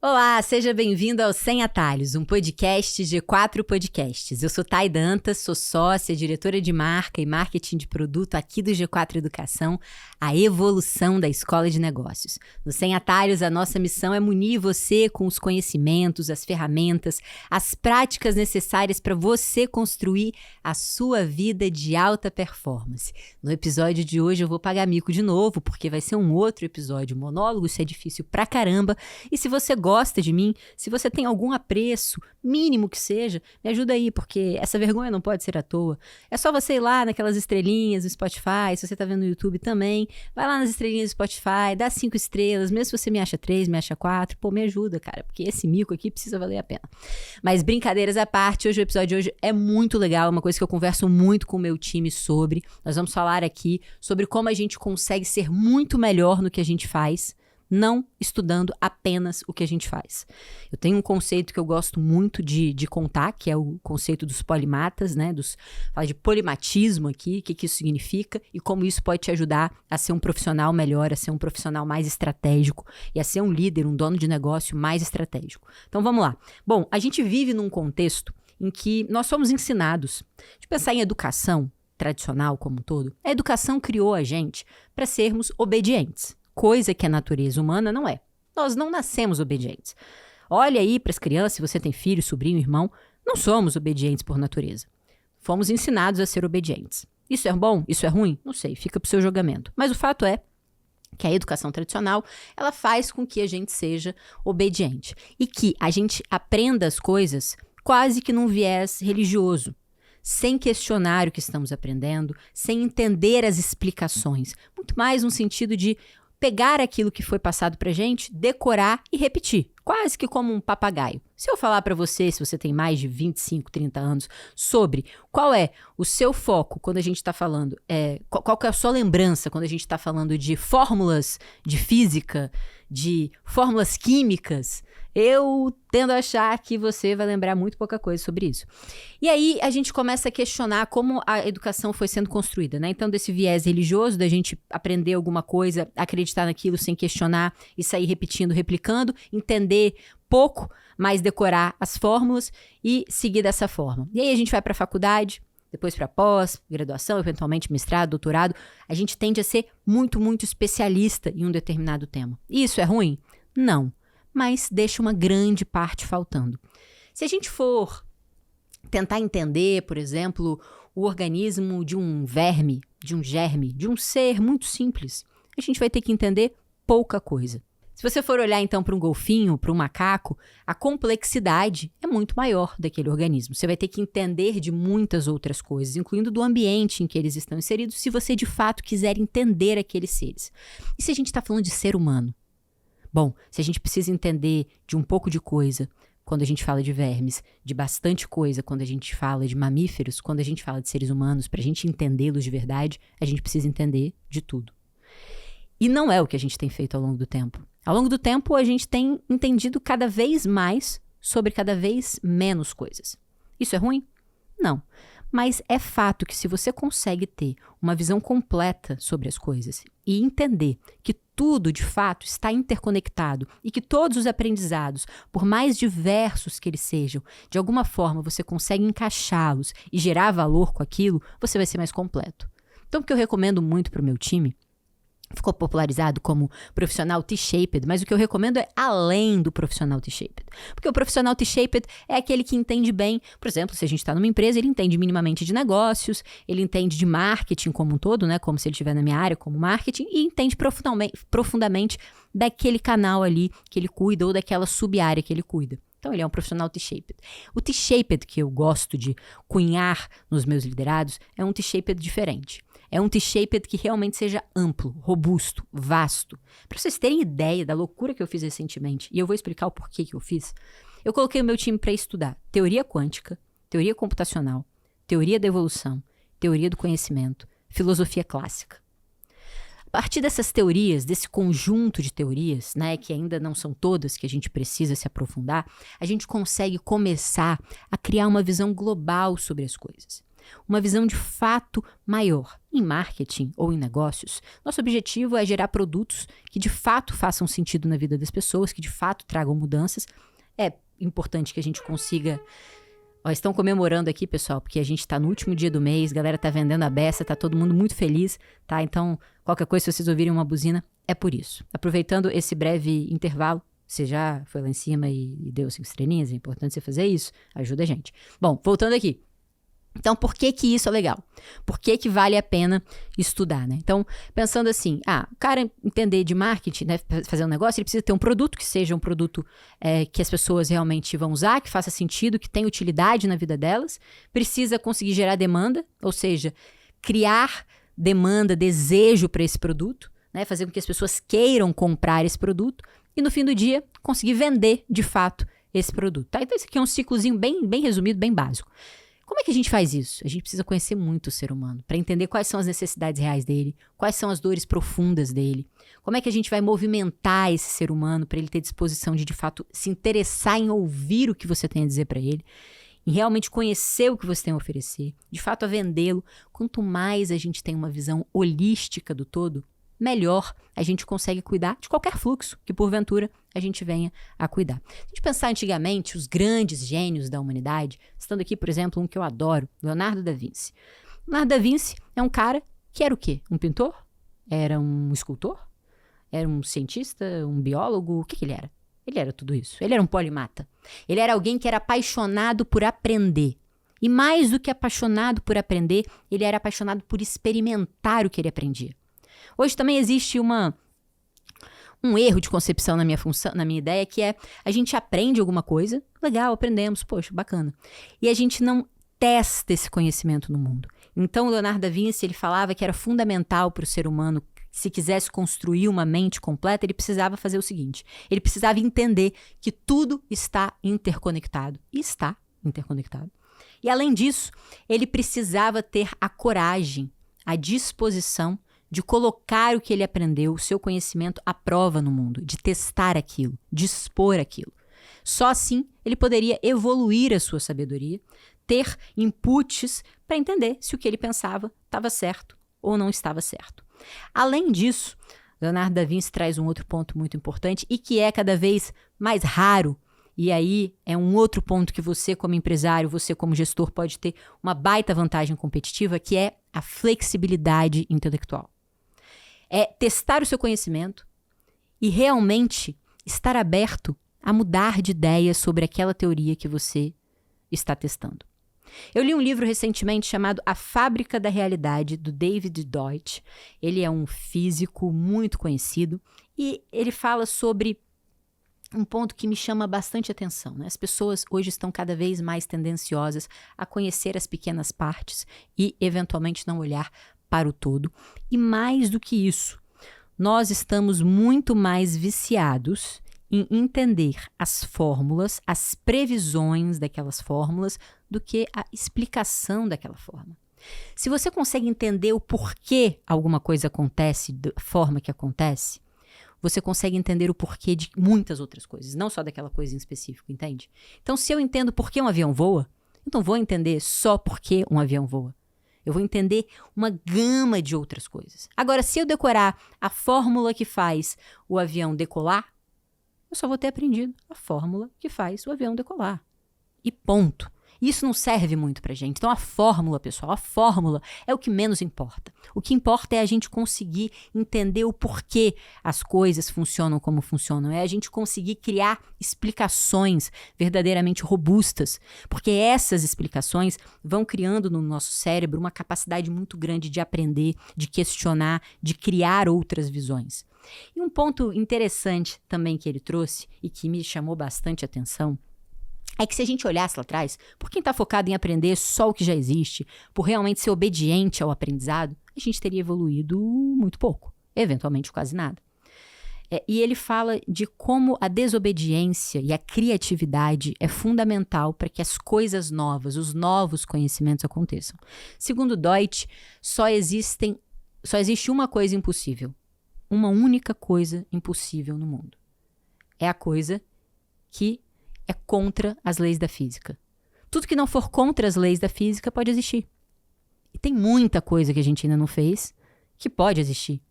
Olá, seja bem-vindo ao Sem Atalhos, um podcast G4 Podcasts. Eu sou Thay Dantas, sou sócia, diretora de marca e marketing de produto aqui do G4 Educação, a evolução da escola de negócios. No Sem Atalhos, a nossa missão é munir você com os conhecimentos, as ferramentas, as práticas necessárias para você construir a sua vida de alta performance. No episódio de hoje eu vou pagar mico de novo, porque vai ser um outro episódio monólogo, isso é difícil pra caramba, e se você gosta de mim, se você tem algum apreço, mínimo que seja, me ajuda aí, porque essa vergonha não pode ser à toa. É só você ir lá naquelas estrelinhas no Spotify, se você tá vendo no YouTube também, vai lá nas estrelinhas do Spotify, dá 5 estrelas, mesmo se você me acha 3, me acha 4, pô, me ajuda, cara, porque esse mico aqui precisa valer a pena. Mas brincadeiras à parte, hoje o episódio de hoje é muito legal, é uma coisa que eu converso muito com o meu time sobre. Nós vamos falar aqui sobre como a gente consegue ser muito melhor no que a gente faz, não estudando apenas o que a gente faz. Eu tenho um conceito que eu gosto muito de contar, que é o conceito dos polimatas, né? Fala de polimatismo aqui, o que isso significa e como isso pode te ajudar a ser um profissional melhor, a ser um profissional mais estratégico e a ser um líder, um dono de negócio mais estratégico. Então vamos lá. Bom, a gente vive num contexto em que nós somos ensinados, de pensar em educação tradicional como um todo, a educação criou a gente para sermos obedientes. Coisa que a natureza humana não é. Nós não nascemos obedientes. Olha aí para as crianças, se você tem filho, sobrinho, irmão, não somos obedientes por natureza. Fomos ensinados a ser obedientes. Isso é bom? Isso é ruim? Não sei, fica para o seu julgamento. Mas o fato é que a educação tradicional, ela faz com que a gente seja obediente. E que a gente aprenda as coisas quase que num viés religioso. Sem questionar o que estamos aprendendo, sem entender as explicações. Muito mais no sentido de pegar aquilo que foi passado pra gente, decorar e repetir, quase que como um papagaio. Se eu falar pra você, se você tem mais de 25, 30 anos, sobre qual é o seu foco quando a gente tá falando, qual que é a sua lembrança quando a gente tá falando de fórmulas de física, de fórmulas químicas, eu tendo a achar que você vai lembrar muito pouca coisa sobre isso. E aí a gente começa a questionar como a educação foi sendo construída, né? Então desse viés religioso, da gente aprender alguma coisa, acreditar naquilo sem questionar e sair repetindo, replicando, entender pouco, mas decorar as fórmulas e seguir dessa forma. E aí a gente vai para a faculdade, depois para pós-graduação, eventualmente mestrado, doutorado, a gente tende a ser muito, muito especialista em um determinado tema. E isso é ruim? Não. Mas deixa uma grande parte faltando. Se a gente for tentar entender, por exemplo, o organismo de um verme, de um germe, de um ser muito simples, a gente vai ter que entender pouca coisa. Se você for olhar então para um golfinho, para um macaco, a complexidade é muito maior daquele organismo. Você vai ter que entender de muitas outras coisas, incluindo do ambiente em que eles estão inseridos, se você de fato quiser entender aqueles seres. E se a gente está falando de ser humano? Bom, se a gente precisa entender de um pouco de coisa quando a gente fala de vermes, de bastante coisa quando a gente fala de mamíferos, quando a gente fala de seres humanos, para a gente entendê-los de verdade, a gente precisa entender de tudo. E não é o que a gente tem feito ao longo do tempo. Ao longo do tempo, a gente tem entendido cada vez mais sobre cada vez menos coisas. Isso é ruim? Não. Mas é fato que se você consegue ter uma visão completa sobre as coisas e entender que tudo, de fato, está interconectado e que todos os aprendizados, por mais diversos que eles sejam, de alguma forma você consegue encaixá-los e gerar valor com aquilo, você vai ser mais completo. Então, o que eu recomendo muito para o meu time, ficou popularizado como profissional T-shaped, mas o que eu recomendo é além do profissional T-shaped. Porque o profissional T-shaped é aquele que entende bem, por exemplo, se a gente está numa empresa, ele entende minimamente de negócios, ele entende de marketing como um todo, né, como se ele estiver na minha área como marketing, e entende profundamente daquele canal ali que ele cuida ou daquela sub-área que ele cuida. Então, ele é um profissional T-shaped. O T-shaped que eu gosto de cunhar nos meus liderados é um T-shaped diferente. É um T-shaped que realmente seja amplo, robusto, vasto. Para vocês terem ideia da loucura que eu fiz recentemente, e eu vou explicar o porquê que eu fiz, eu coloquei o meu time para estudar teoria quântica, teoria computacional, teoria da evolução, teoria do conhecimento, filosofia clássica. A partir dessas teorias, desse conjunto de teorias, né, que ainda não são todas, que a gente precisa se aprofundar, a gente consegue começar a criar uma visão global sobre as coisas. uma visão de fato maior. Em marketing ou em negócios, nosso objetivo é gerar produtos que de fato façam sentido na vida das pessoas, que de fato tragam mudanças. É importante que a gente consiga... Ó, estão comemorando aqui, pessoal, porque a gente está no último dia do mês, a galera tá vendendo a beça, tá todo mundo muito feliz, tá? Então, qualquer coisa, se vocês ouvirem uma buzina, é por isso. Aproveitando esse breve intervalo, você já foi lá em cima e deu 5 estrelinhas, é importante você fazer isso, ajuda a gente. Bom, voltando aqui. Então, por que que isso é legal? Por que que vale a pena estudar, né? Então, pensando assim, o cara entender de marketing, né, fazer um negócio, ele precisa ter um produto que seja um produto que as pessoas realmente vão usar, que faça sentido, que tenha utilidade na vida delas. Precisa conseguir gerar demanda, ou seja, criar demanda, desejo para esse produto, né, fazer com que as pessoas queiram comprar esse produto e, no fim do dia, conseguir vender, de fato, esse produto. Tá? Então, esse aqui é um ciclozinho bem resumido, bem básico. Como é que a gente faz isso? A gente precisa conhecer muito o ser humano para entender quais são as necessidades reais dele, quais são as dores profundas dele, como é que a gente vai movimentar esse ser humano para ele ter disposição de fato, se interessar em ouvir o que você tem a dizer para ele, em realmente conhecer o que você tem a oferecer, de fato a vendê-lo. Quanto mais a gente tem uma visão holística do todo, melhor a gente consegue cuidar de qualquer fluxo que, porventura, a gente venha a cuidar. Se a gente pensar antigamente, os grandes gênios da humanidade, estando aqui, por exemplo, um que eu adoro, Leonardo da Vinci. Leonardo da Vinci é um cara que era o quê? Um pintor? Era um escultor? Era um cientista? Um biólogo? O que que ele era? Ele era tudo isso. Ele era um polimata. Ele era alguém que era apaixonado por aprender. E mais do que apaixonado por aprender, ele era apaixonado por experimentar o que ele aprendia. Hoje também existe um erro de concepção na minha ideia, que é a gente aprende alguma coisa, legal, aprendemos, poxa, bacana. E a gente não testa esse conhecimento no mundo. Então, Leonardo da Vinci, ele falava que era fundamental para o ser humano, se quisesse construir uma mente completa, ele precisava fazer o seguinte, ele precisava entender que tudo está interconectado. E está interconectado. E além disso, ele precisava ter a coragem, a disposição de colocar o que ele aprendeu, o seu conhecimento à prova no mundo, de testar aquilo, de expor aquilo. Só assim ele poderia evoluir a sua sabedoria, ter inputs para entender se o que ele pensava estava certo ou não estava certo. Além disso, Leonardo da Vinci traz um outro ponto muito importante e que é cada vez mais raro. E aí é um outro ponto que você como empresário, você como gestor pode ter uma baita vantagem competitiva, que é a flexibilidade intelectual. É testar o seu conhecimento e realmente estar aberto a mudar de ideia sobre aquela teoria que você está testando. Eu li um livro recentemente chamado A Fábrica da Realidade, do David Deutsch. Ele é um físico muito conhecido e ele fala sobre um ponto que me chama bastante atenção, né? As pessoas hoje estão cada vez mais tendenciosas a conhecer as pequenas partes e, eventualmente, não olhar para o todo. E mais do que isso, nós estamos muito mais viciados em entender as fórmulas, as previsões daquelas fórmulas, do que a explicação daquela forma. Se você consegue entender o porquê alguma coisa acontece da forma que acontece, você consegue entender o porquê de muitas outras coisas, não só daquela coisa em específico, entende? Então, se eu entendo por que um avião voa, eu não vou entender só por que um avião voa. Eu vou entender uma gama de outras coisas. Agora, se eu decorar a fórmula que faz o avião decolar, eu só vou ter aprendido a fórmula que faz o avião decolar. E ponto. Isso não serve muito pra gente. Então, a fórmula, pessoal, a fórmula é o que menos importa. O que importa é a gente conseguir entender o porquê as coisas funcionam como funcionam. É a gente conseguir criar explicações verdadeiramente robustas. Porque essas explicações vão criando no nosso cérebro uma capacidade muito grande de aprender, de questionar, de criar outras visões. E um ponto interessante também que ele trouxe e que me chamou bastante atenção é que se a gente olhasse lá atrás, por quem está focado em aprender só o que já existe, por realmente ser obediente ao aprendizado, a gente teria evoluído muito pouco, eventualmente quase nada. E ele fala de como a desobediência e a criatividade é fundamental para que as coisas novas, os novos conhecimentos aconteçam. Segundo Deutsch, só existe uma coisa impossível, uma única coisa impossível no mundo. É a coisa que é contra as leis da física. Tudo que não for contra as leis da física pode existir. Tem muita coisa que a gente ainda não fez que pode existir.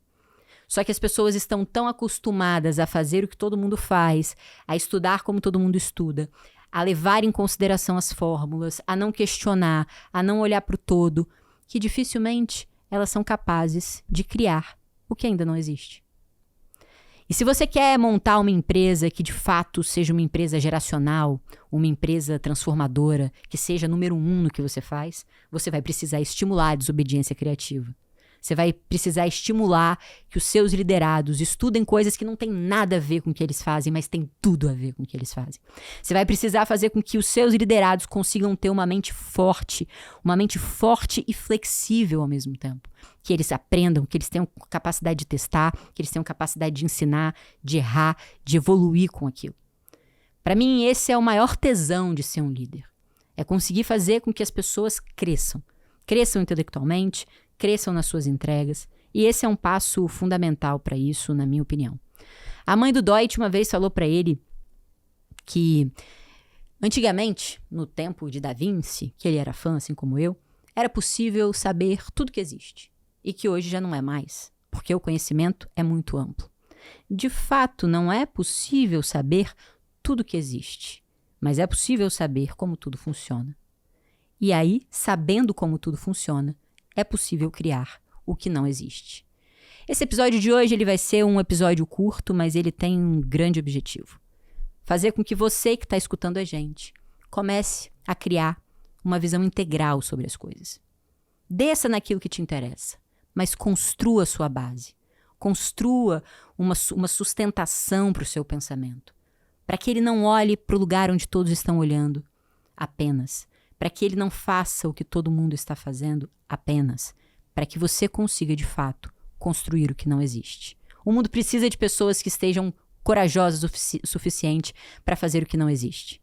Só que as pessoas estão tão acostumadas a fazer o que todo mundo faz, a estudar como todo mundo estuda, a levar em consideração as fórmulas, a não questionar, a não olhar para o todo, que dificilmente elas são capazes de criar o que ainda não existe. E se você quer montar uma empresa que de fato seja uma empresa geracional, uma empresa transformadora, que seja número 1 no que você faz, você vai precisar estimular a desobediência criativa. Você vai precisar estimular que os seus liderados estudem coisas que não têm nada a ver com o que eles fazem, mas têm tudo a ver com o que eles fazem. Você vai precisar fazer com que os seus liderados consigam ter uma mente forte e flexível ao mesmo tempo. Que eles aprendam, que eles tenham capacidade de testar, que eles tenham capacidade de ensinar, de errar, de evoluir com aquilo. Para mim, esse é o maior tesão de ser um líder. É conseguir fazer com que as pessoas cresçam. Cresçam intelectualmente, cresçam nas suas entregas, e esse é um passo fundamental para isso, na minha opinião. A mãe do Deutsch uma vez falou para ele que, antigamente, no tempo de Da Vinci, que ele era fã, assim como eu, era possível saber tudo que existe, e que hoje já não é mais, porque o conhecimento é muito amplo. De fato, não é possível saber tudo que existe, mas é possível saber como tudo funciona. E aí, sabendo como tudo funciona, é possível criar o que não existe. Esse episódio de hoje ele vai ser um episódio curto, mas ele tem um grande objetivo. Fazer com que você que está escutando a gente comece a criar uma visão integral sobre as coisas. Desça naquilo que te interessa, mas construa a sua base. Construa uma sustentação para o seu pensamento. Para que ele não olhe para o lugar onde todos estão olhando apenas. Para que ele não faça o que todo mundo está fazendo apenas, para que você consiga, de fato, construir o que não existe. O mundo precisa de pessoas que estejam corajosas o suficiente para fazer o que não existe.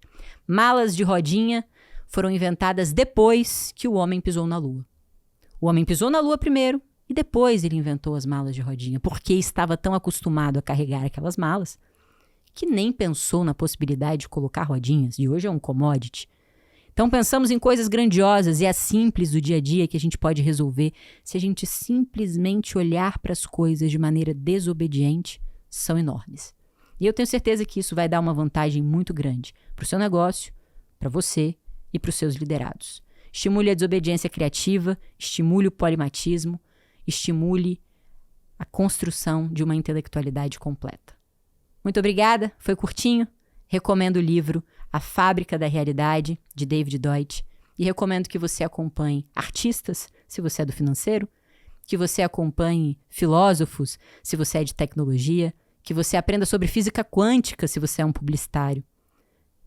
Malas de rodinha foram inventadas depois que o homem pisou na Lua. O homem pisou na Lua primeiro e depois ele inventou as malas de rodinha, porque estava tão acostumado a carregar aquelas malas que nem pensou na possibilidade de colocar rodinhas, e hoje é um commodity. Então pensamos em coisas grandiosas e as simples do dia a dia que a gente pode resolver se a gente simplesmente olhar para as coisas de maneira desobediente, são enormes. E eu tenho certeza que isso vai dar uma vantagem muito grande para o seu negócio, para você e para os seus liderados. Estimule a desobediência criativa, estimule o polimatismo, estimule a construção de uma intelectualidade completa. Muito obrigada, foi curtinho. Recomendo o livro A Fábrica da Realidade, de David Deutsch, e recomendo que você acompanhe artistas, se você é do financeiro, que você acompanhe filósofos, se você é de tecnologia, que você aprenda sobre física quântica, se você é um publicitário.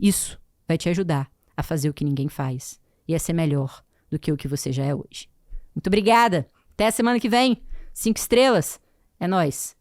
Isso vai te ajudar a fazer o que ninguém faz e a ser melhor do que o que você já é hoje. Muito obrigada! Até a semana que vem! 5 estrelas! É nóis!